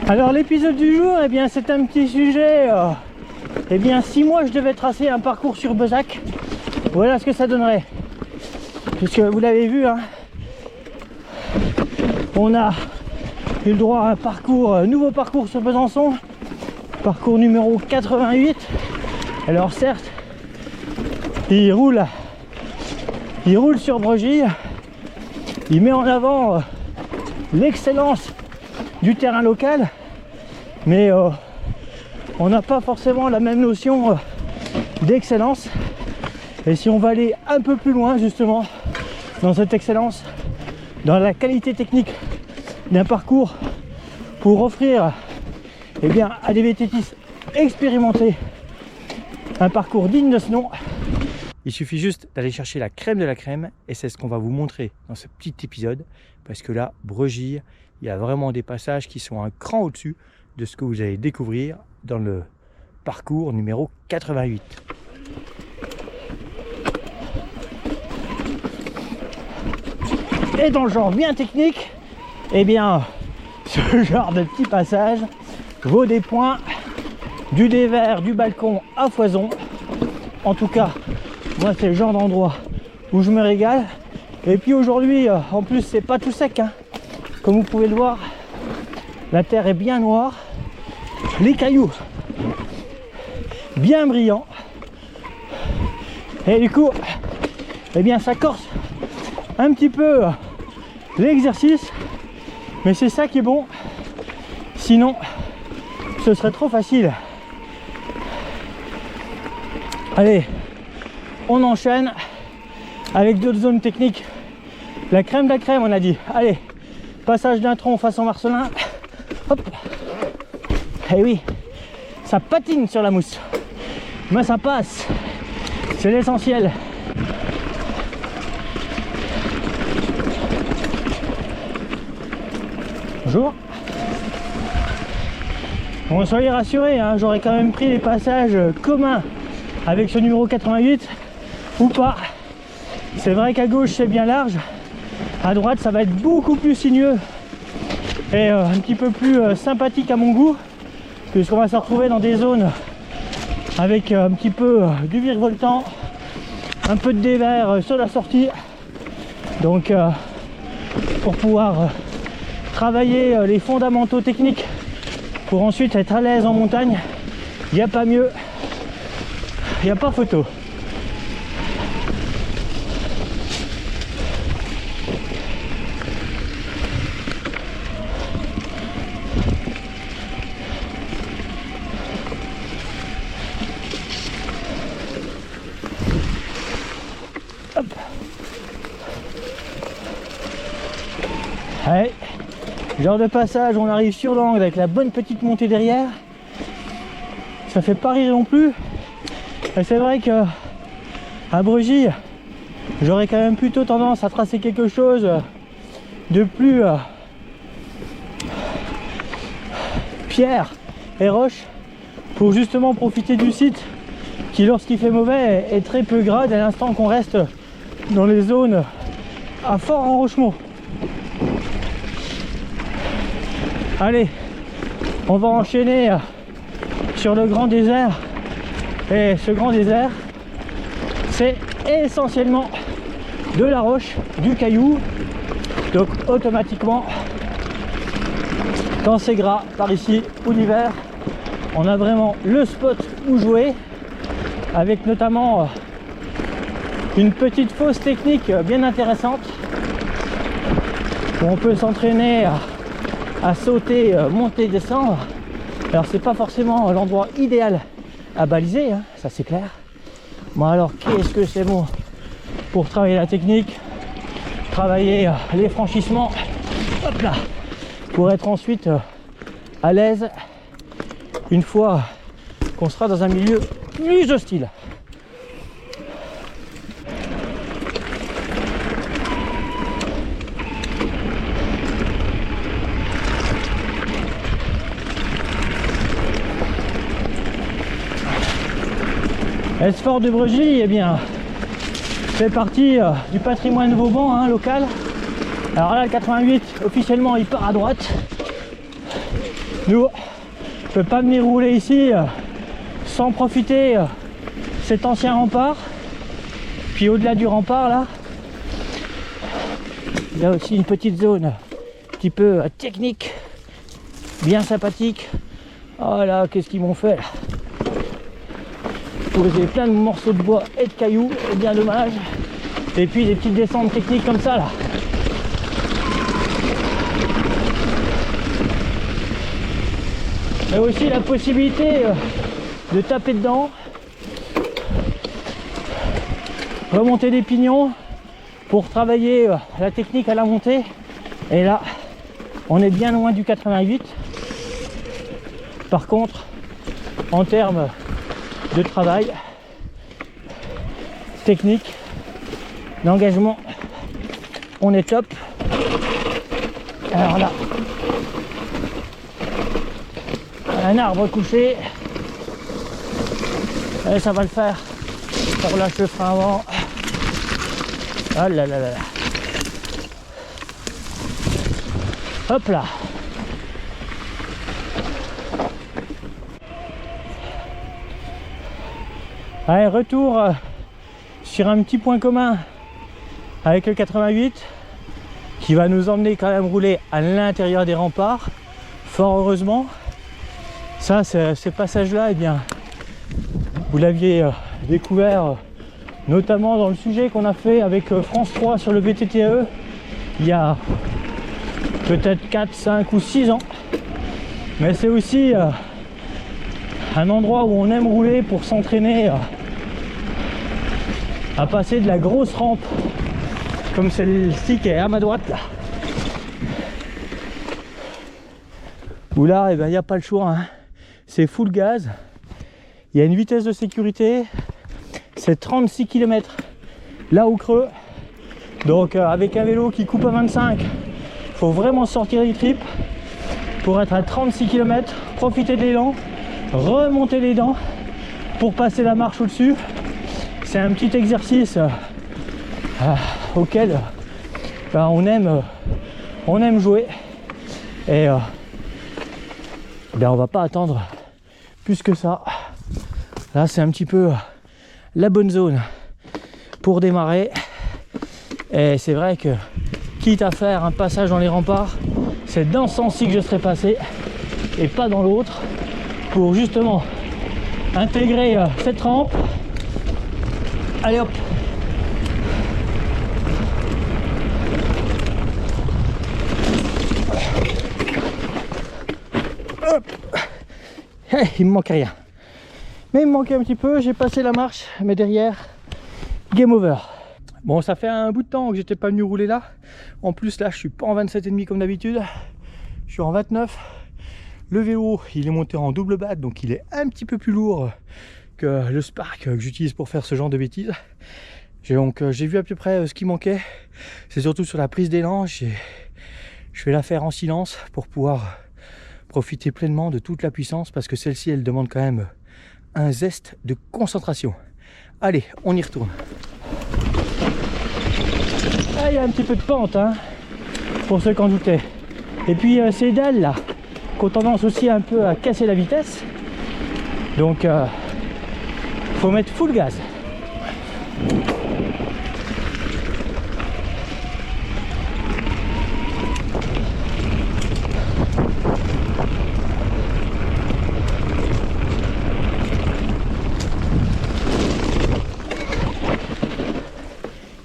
Alors l'épisode du jour, eh bien c'est un petit sujet. Eh bien si moi je devais tracer un parcours sur Bezac, voilà ce que ça donnerait. Puisque vous l'avez vu, hein, on a eu le droit à un parcours, nouveau parcours sur Besançon, parcours numéro 88. Alors certes, il roule sur Bregy, il met en avant l'excellence du terrain local, mais on n'a pas forcément la même notion d'excellence. Et si on va aller un peu plus loin justement dans cette excellence, dans la qualité technique d'un parcours, pour offrir eh bien, à des VTTistes expérimentés un parcours digne de ce nom, il suffit juste d'aller chercher la crème de la crème, et c'est ce qu'on va vous montrer dans ce petit épisode, parce que là, Bregy, il y a vraiment des passages qui sont un cran au-dessus de ce que vous allez découvrir dans le parcours numéro 88. Et dans le genre bien technique, eh bien, ce genre de petit passage vaut des points, du dévers du balcon à foison. En tout cas, moi c'est le genre d'endroit où je me régale. Et puis aujourd'hui, en plus c'est pas tout sec, hein. Comme vous pouvez le voir, la terre est bien noire, les cailloux bien brillants, et du coup, eh bien ça corse un petit peu l'exercice, mais c'est ça qui est bon, sinon ce serait trop facile. Allez, on enchaîne avec d'autres zones techniques. La crème de la crème, on a dit. Allez, passage d'un tronc façon Marcelin. Hop. Et oui, ça patine sur la mousse, mais ça passe. C'est l'essentiel. Bonjour. Bon, soyez rassurés, hein, j'aurais quand même pris les passages communs avec ce numéro 88 ou pas. C'est vrai qu'à gauche c'est bien large, à droite ça va être beaucoup plus sinueux et un petit peu plus sympathique à mon goût, puisqu'on va se retrouver dans des zones avec un petit peu du virevoltant, un peu de dévers sur la sortie. Donc pour pouvoir travailler les fondamentaux techniques pour ensuite être à l'aise en montagne, il n'y a pas mieux, il n'y a pas photo. Hop. Allez, genre de passage, on arrive sur l'angle avec la bonne petite montée derrière. Ça fait pas rire non plus. Et c'est vrai que à Bregy, j'aurais quand même plutôt tendance à tracer quelque chose de plus pierre et roche, pour justement profiter du site qui, lorsqu'il fait mauvais, est très peu gras dès l'instant qu'on reste dans les zones à fort enrochement. Allez, on va enchaîner sur le grand désert. Et ce grand désert, c'est essentiellement de la roche, du caillou. Donc automatiquement, quand c'est gras par ici ou l'hiver, on a vraiment le spot où jouer, avec notamment une petite fosse technique bien intéressante où on peut s'entraîner à sauter, monter, descendre. Alors c'est pas forcément l'endroit idéal à baliser, hein, ça c'est clair. Bon alors qu'est-ce que c'est bon pour travailler la technique, travailler les franchissements, hop là, pour être ensuite à l'aise une fois qu'on sera dans un milieu plus hostile. Esfort de Bregy, eh bien, fait partie du patrimoine Vauban, hein, local. Alors là, le 88, officiellement, il part à droite. Nous, on peut pas venir rouler ici sans profiter cet ancien rempart. Puis au-delà du rempart là, il y a aussi une petite zone un petit peu technique, bien sympathique. Oh là, qu'est-ce qu'ils m'ont fait là? Poser plein de morceaux de bois et de cailloux, c'est bien dommage. Et puis des petites descentes techniques comme ça là. Mais aussi la possibilité de taper dedans, remonter des pignons pour travailler la technique à la montée. Et là, on est bien loin du 88. Par contre, en termes de travail, technique, d'engagement, on est top. Alors là, un arbre couché, et ça va le faire. On relâche le frein avant. Ah là là là là. Hop là. Allez, retour sur un petit point commun avec le 88 qui va nous emmener quand même rouler à l'intérieur des remparts. Fort heureusement. Ça, ces passages-là, eh bien, vous l'aviez découvert notamment dans le sujet qu'on a fait avec France 3 sur le VTTE il y a peut-être 4, 5 ou 6 ans. Mais c'est aussi un endroit où on aime rouler pour s'entraîner à passer de la grosse rampe comme celle-ci qui est à ma droite là. Où là, eh ben, il n'y a pas le choix, hein. C'est full gaz. Il y a une vitesse de sécurité, c'est 36 km là au creux. Donc avec un vélo qui coupe à 25, il faut vraiment sortir les tripes pour être à 36 km, profiter de l'élan, remonter les dents pour passer la marche au-dessus. C'est un petit exercice auquel on aime jouer. Et on va pas attendre plus que ça. Là c'est un petit peu la bonne zone pour démarrer. Et c'est vrai que quitte à faire un passage dans les remparts, c'est dans ce sens-ci que je serais passé et pas dans l'autre, pour justement intégrer cette rampe. Allez hop. Hop. Hey, il me manquait rien. Mais il me manquait un petit peu, j'ai passé la marche, mais derrière, game over. Bon, ça fait un bout de temps que j'étais pas venu rouler là. En plus là, je suis pas en 27,5 comme d'habitude. Je suis en 29. Le vélo, il est monté en double batte, donc il est un petit peu plus lourd que le Spark que j'utilise pour faire ce genre de bêtises. J'ai vu à peu près ce qui manquait. C'est surtout sur la prise d'élan. Je vais la faire en silence pour pouvoir profiter pleinement de toute la puissance, parce que celle-ci, elle demande quand même un zeste de concentration. Allez, on y retourne. Ah, il y a un petit peu de pente, hein, pour ceux qui en doutaient. Et puis ces dalles là, qui ont tendance aussi un peu à casser la vitesse. Donc faut mettre full gaz.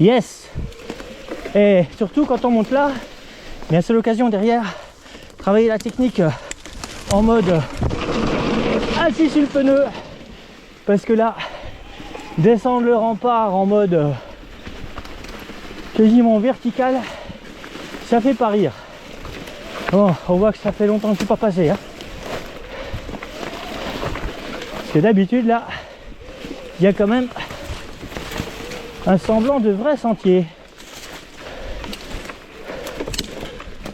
Yes. Et surtout quand on monte là, bien c'est l'occasion derrière travailler la technique en mode assis sur le pneu, parce que là descendre le rempart en mode quasiment vertical, ça fait pas rire. Bon, on voit que ça fait longtemps que je suis pas passé, hein. Parce que d'habitude là il y a quand même un semblant de vrai sentier.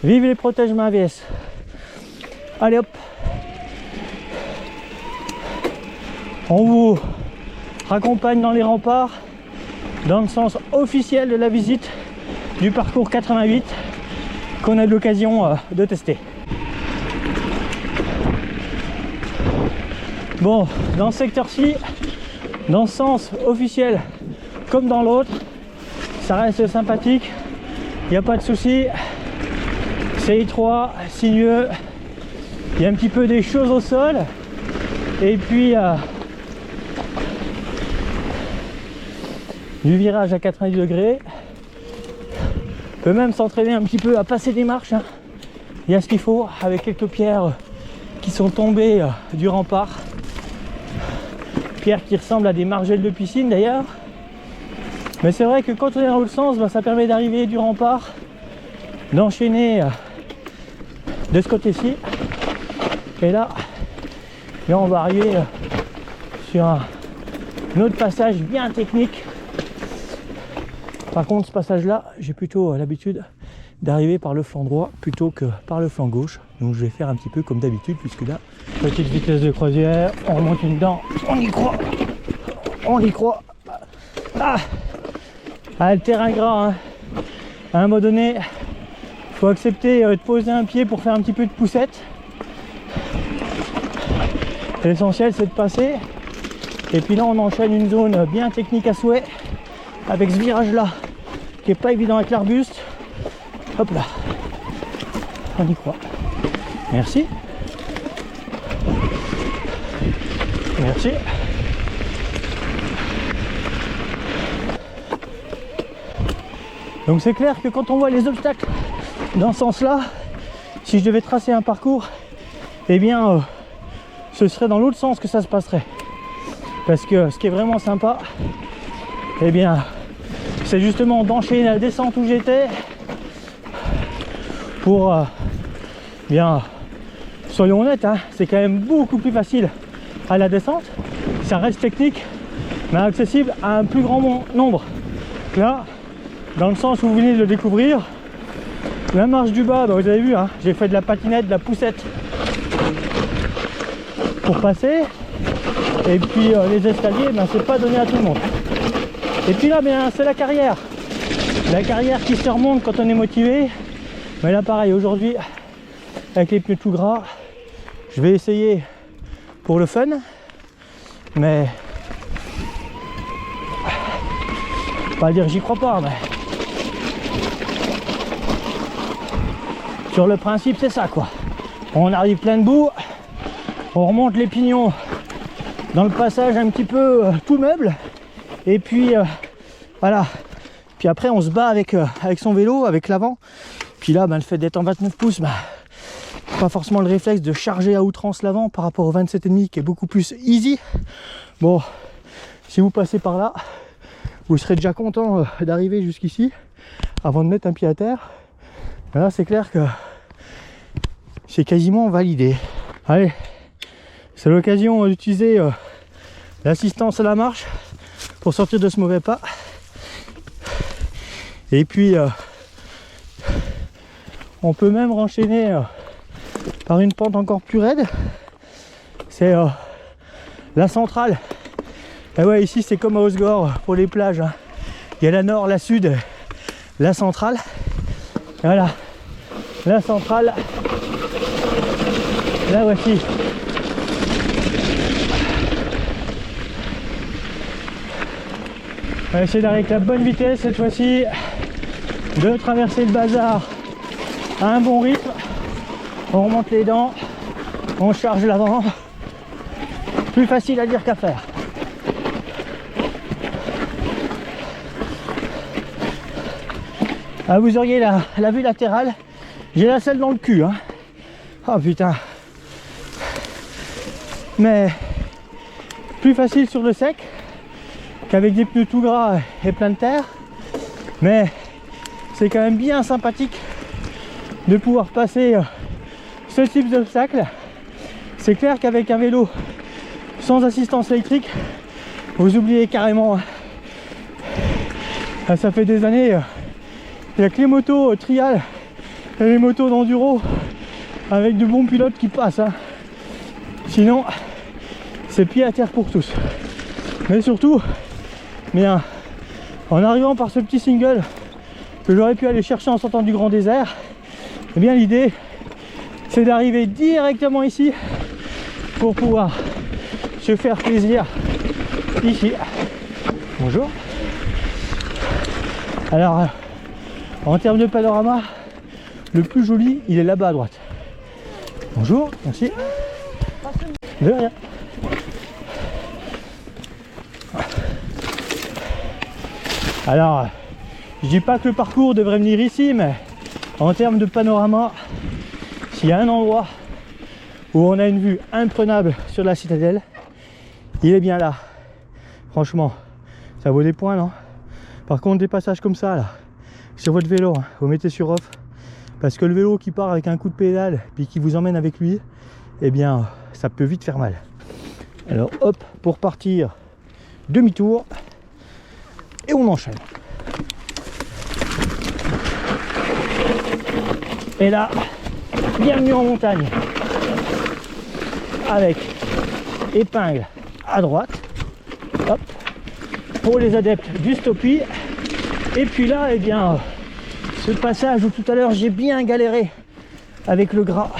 Vive les protège-mains ABS. Allez hop. On vous raccompagne dans les remparts dans le sens officiel de la visite du parcours 88 qu'on a de l'occasion de tester. Bon, dans ce secteur-ci, dans ce sens officiel comme dans l'autre, ça reste sympathique, il n'y a pas de souci, c'est étroit, sinueux, il y a un petit peu des choses au sol, et puis du virage à 90 degrés, on peut même s'entraîner un petit peu à passer des marches, hein. Il y a ce qu'il faut, avec quelques pierres qui sont tombées du rempart, pierres qui ressemblent à des margelles de piscine d'ailleurs. Mais c'est vrai que quand on est dans l'autre sens, ça permet d'arriver du rempart, d'enchaîner de ce côté-ci. Et là, on va arriver sur un autre passage bien technique. Par contre, ce passage-là, j'ai plutôt l'habitude d'arriver par le flanc droit plutôt que par le flanc gauche. Donc je vais faire un petit peu comme d'habitude, puisque là, petite vitesse de croisière, on remonte une dent, on y croit, on y croit. Le terrain gras, hein. À un moment donné, il faut accepter de poser un pied pour faire un petit peu de poussette. L'essentiel, c'est de passer. Et puis là, on enchaîne une zone bien technique à souhait, avec ce virage-là, qui est pas évident avec l'arbuste. Hop là, on y croit. Merci. Merci. Donc c'est clair que quand on voit les obstacles dans ce sens-là, si je devais tracer un parcours, eh bien, ce serait dans l'autre sens que ça se passerait. Parce que ce qui est vraiment sympa, eh bien, c'est justement d'enchaîner la descente où j'étais pour, bien, soyons honnêtes, hein, c'est quand même beaucoup plus facile à la descente. Ça reste technique, mais accessible à un plus grand nombre. Là, dans le sens où vous venez de le découvrir, la marche du bas, vous avez vu, hein, j'ai fait de la patinette, de la poussette pour passer. Et puis les escaliers, c'est pas donné à tout le monde. Et puis là, c'est la carrière. La carrière qui se remonte quand on est motivé. Mais là, pareil, aujourd'hui, avec les pneus tout gras, je vais essayer pour le fun. Mais pas dire j'y crois pas, mais sur le principe, c'est ça, quoi. On arrive plein de bout, on remonte les pignons dans le passage un petit peu tout meuble, et puis voilà. Puis après, on se bat avec son vélo, avec l'avant. Puis là, le fait d'être en 29 pouces, pas forcément le réflexe de charger à outrance l'avant par rapport au 27,5 qui est beaucoup plus easy. Bon, si vous passez par là, vous serez déjà content d'arriver jusqu'ici avant de mettre un pied à terre. Et là, c'est clair que c'est quasiment validé. Allez, c'est l'occasion d'utiliser l'assistance à la marche pour sortir de ce mauvais pas. Et puis, on peut même renchaîner par une pente encore plus raide. C'est la centrale. Et ouais, ici c'est comme à Osgore pour les plages, hein. Il y a la nord, la sud, la centrale. Et voilà, la centrale. La voici. On va essayer d'arriver avec la bonne vitesse cette fois-ci, de traverser le bazar à un bon rythme. On remonte les dents, on charge l'avant. Plus facile à dire qu'à faire. Ah, vous auriez la vue latérale. J'ai la selle dans le cul, hein. Oh putain. Mais plus facile sur le sec qu'avec des pneus tout gras et plein de terre. Mais c'est quand même bien sympathique de pouvoir passer ce type d'obstacle. C'est clair qu'avec un vélo sans assistance électrique, vous oubliez carrément. Ça fait des années, il n'y a que les motos trial et les motos d'enduro avec de bons pilotes qui passent, hein. Sinon, c'est pied à terre pour tous. Mais surtout, bien, en arrivant par ce petit single que j'aurais pu aller chercher en sortant du grand désert, eh bien l'idée c'est d'arriver directement ici pour pouvoir se faire plaisir ici. Bonjour. Alors, en termes de panorama, le plus joli, il est là-bas à droite. Bonjour, merci. De rien. Alors, je dis pas que le parcours devrait venir ici, mais en termes de panorama, s'il y a un endroit où on a une vue imprenable sur la citadelle, il est bien là. Franchement, ça vaut des points, non? Par contre, des passages comme ça, là, sur votre vélo, hein, vous mettez sur off, parce que le vélo qui part avec un coup de pédale, puis qui vous emmène avec lui, eh bien, ça peut vite faire mal. Alors, hop, pour partir, demi-tour, et on enchaîne. Et là, bienvenue en montagne, avec épingle à droite, hop, pour les adeptes du stoppie. Et puis là, eh bien, ce passage où tout à l'heure j'ai bien galéré avec le gras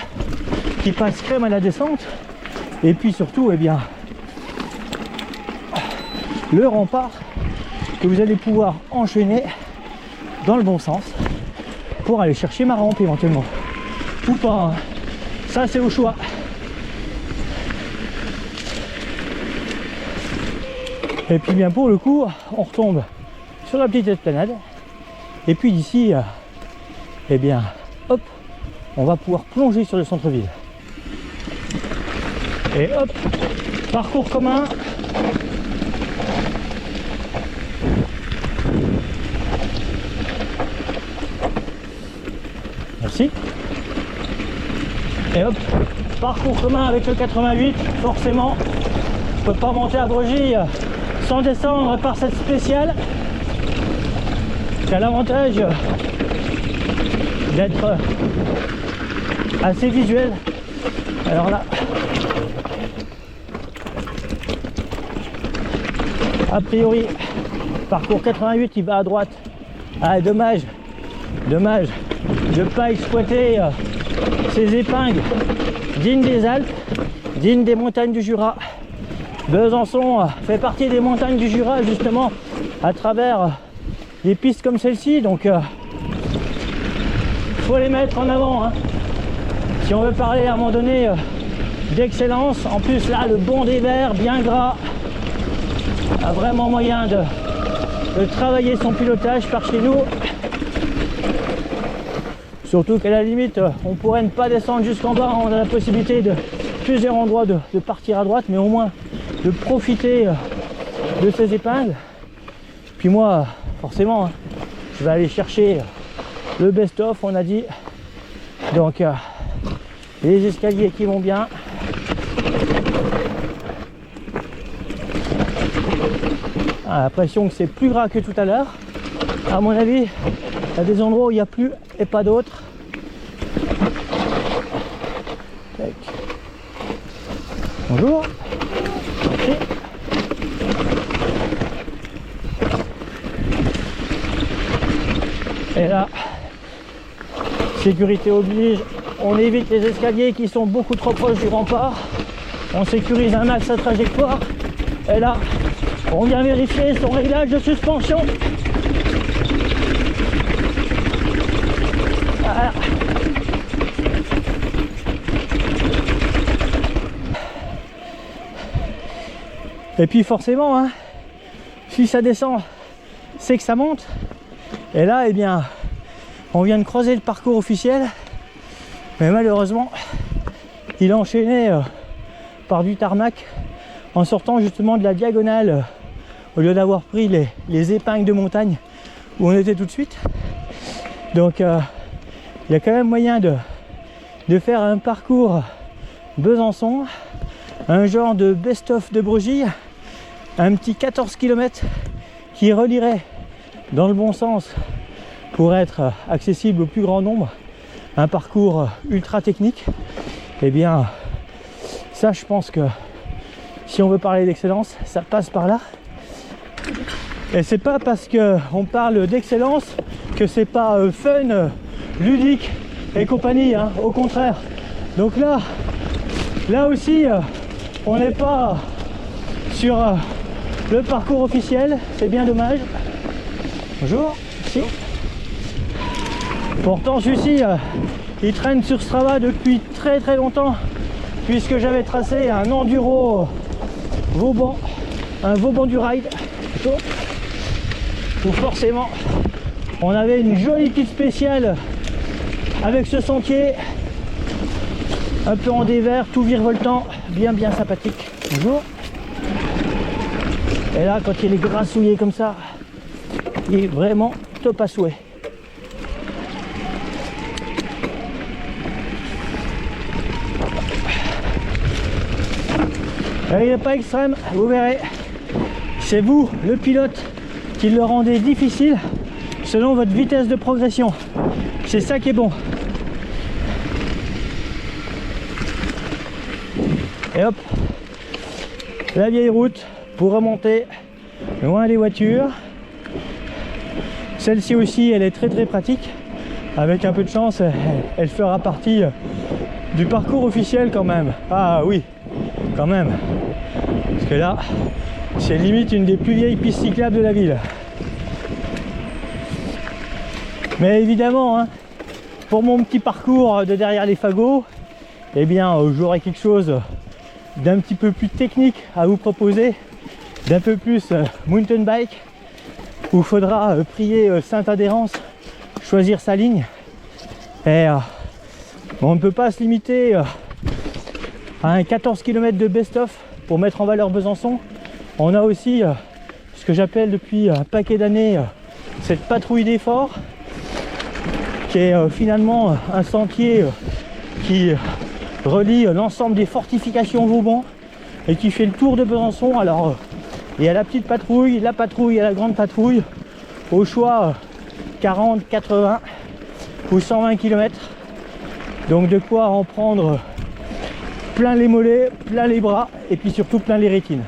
qui passe crème à la descente, et puis surtout, eh bien, le rempart que vous allez pouvoir enchaîner dans le bon sens pour aller chercher ma rampe éventuellement, ou pas, hein. Ça c'est au choix. Et puis bien pour le coup, on retombe sur la petite esplanade, et puis d'ici, eh bien, hop, on va pouvoir plonger sur le centre-ville. Et hop, parcours commun. Merci. Et hop, parcours commun avec le 88, forcément, on ne peut pas monter à Bregy sans descendre par cette spéciale, qui a l'avantage d'être assez visuel. Alors là, a priori, parcours 88, il va à droite. Ah, dommage de ne pas exploiter ces épingles dignes des Alpes, dignes des montagnes du Jura. Besançon fait partie des montagnes du Jura, justement, à travers des pistes comme celle-ci, donc faut les mettre en avant, hein. Si on veut parler à un moment donné d'excellence. En plus là, le bon des verts, bien gras, a vraiment moyen de travailler son pilotage par chez nous. Surtout qu'à la limite, on pourrait ne pas descendre jusqu'en bas, on a la possibilité de plusieurs endroits de partir à droite, mais au moins de profiter de ces épingles. Puis moi, forcément, je vais aller chercher le best-of, on a dit. Donc, les escaliers qui vont bien. Ah, l'impression que c'est plus gras que tout à l'heure. À mon avis, il y a des endroits où il n'y a plus et pas d'autres. Bonjour. Merci. Et là, sécurité oblige, on évite les escaliers qui sont beaucoup trop proches du rempart. On sécurise un max sa trajectoire. Et là, on vient vérifier son réglage de suspension. Voilà. Et puis forcément, hein, si ça descend, c'est que ça monte. Et là, eh bien, on vient de croiser le parcours officiel. Mais malheureusement, il est enchaîné par du tarmac en sortant justement de la diagonale au lieu d'avoir pris les épingles de montagne où on était tout de suite. Donc, il y a quand même moyen de faire un parcours Besançon, un genre de best-of de Bregy, un petit 14 km qui relierait dans le bon sens pour être accessible au plus grand nombre, un parcours ultra technique. Et bien ça, je pense que si on veut parler d'excellence, ça passe par là. Et c'est pas parce qu'on parle d'excellence que c'est pas fun, ludique et compagnie, hein, au contraire. Donc là aussi, on n'est pas sur le parcours officiel, c'est bien dommage. Bonjour, si. Pourtant celui-ci, il traîne sur Strava depuis très longtemps, puisque j'avais tracé un enduro Vauban, un Vauban du ride, plutôt, où forcément on avait une jolie petite spéciale avec ce sentier, un peu en dévers, tout virevoltant, bien sympathique. Bonjour. Et là, quand il est grassouillé comme ça, il est vraiment top à souhait. Et il n'est pas extrême, vous verrez. C'est vous, le pilote, qui le rendez difficile selon votre vitesse de progression. C'est ça qui est bon. Et hop, la vieille route pour remonter loin des voitures. Celle-ci aussi, elle est très pratique. Avec un peu de chance, elle fera partie du parcours officiel quand même. Ah oui, quand même. Parce que là, c'est limite une des plus vieilles pistes cyclables de la ville. Mais évidemment, hein, pour mon petit parcours de derrière les fagots, eh bien, j'aurai quelque chose d'un petit peu plus technique à vous proposer, d'un peu plus mountain bike, où il faudra prier Sainte Adhérence, choisir sa ligne. Et on ne peut pas se limiter à un 14 km de best-of pour mettre en valeur Besançon. On a aussi ce que j'appelle depuis un paquet d'années cette patrouille d'effort, qui est finalement un sentier qui relie l'ensemble des fortifications Vauban et qui fait le tour de Besançon. Alors il y a la petite patrouille, la patrouille et la grande patrouille, au choix 40, 80 ou 120 km. Donc de quoi en prendre plein les mollets, plein les bras et puis surtout plein les rétines.